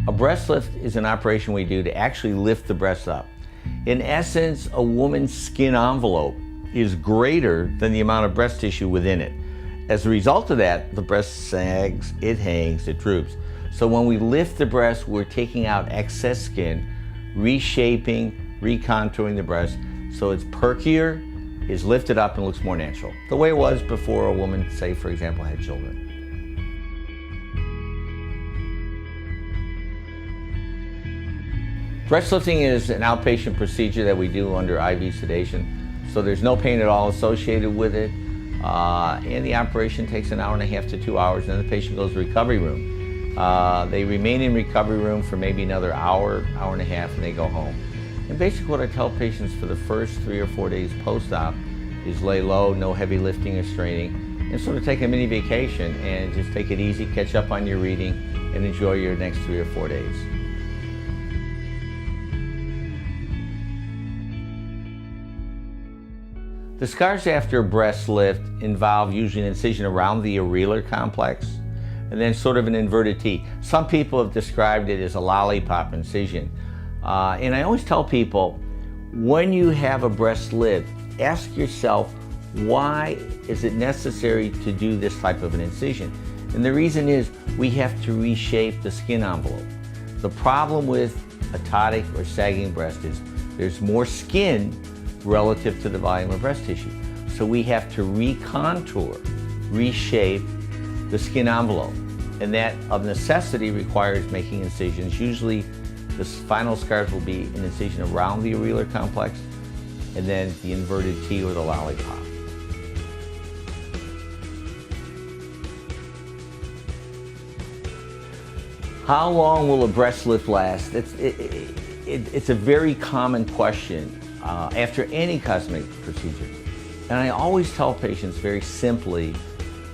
A breast lift is an operation we do to actually lift the breast up. In essence, a woman's skin envelope is greater than the amount of breast tissue within it. As a result of that, the breast sags, it hangs, it droops. So when we lift the breast, we're taking out excess skin, reshaping, recontouring the breast so it's perkier, is lifted up, and looks more natural. The way it was before a woman, say for example, had children. Breast lifting is an outpatient procedure that we do under IV sedation, so there's no pain at all associated with it, and the operation takes an hour and a half to 2 hours, and then the patient goes to the recovery room. They remain in recovery room for maybe another hour, hour and a half, and they go home. And basically what I tell patients for the first 3 or 4 days post-op is lay low, no heavy lifting or straining, and sort of take a mini vacation and just take it easy, catch up on your reading, and enjoy your next 3 or 4 days. The scars after a breast lift involve usually an incision around the areolar complex and then sort of an inverted T. Some people have described it as a lollipop incision. And I always tell people, when you have a breast lift, ask yourself, why is it necessary to do this type of an incision? And the reason is we have to reshape the skin envelope. The problem with a ptotic or sagging breast is there's more skin relative to the volume of breast tissue. So we have to recontour, reshape the skin envelope. And that of necessity requires making incisions. Usually the final scars will be an incision around the areolar complex and then the inverted T or the lollipop. How long will a breast lift last? It's a very common question after any cosmetic procedure. And I always tell patients very simply,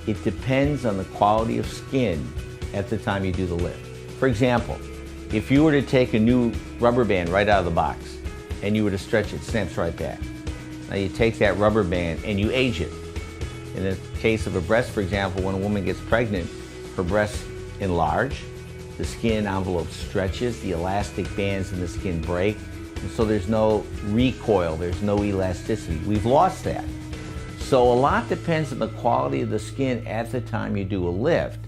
it depends on the quality of skin at the time you do the lift. For example, if you were to take a new rubber band right out of the box and you were to stretch it, it snaps right back. Now you take that rubber band and you age it. In the case of a breast, for example, when a woman gets pregnant, her breasts enlarge, the skin envelope stretches, the elastic bands in the skin break, and so there's no recoil, there's no elasticity. We've lost that. So a lot depends on the quality of the skin at the time you do a lift.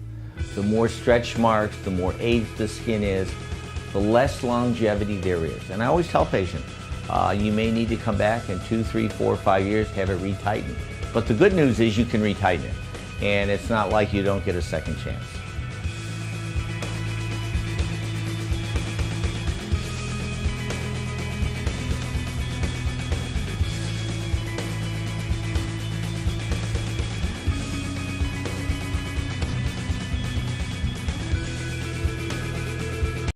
The more stretch marks, the more aged the skin is, the less longevity there is. And I always tell patients, you may need to come back in 2, 3, 4, 5 years to have it retightened. But the good news is you can retighten it. And it's not like you don't get a second chance.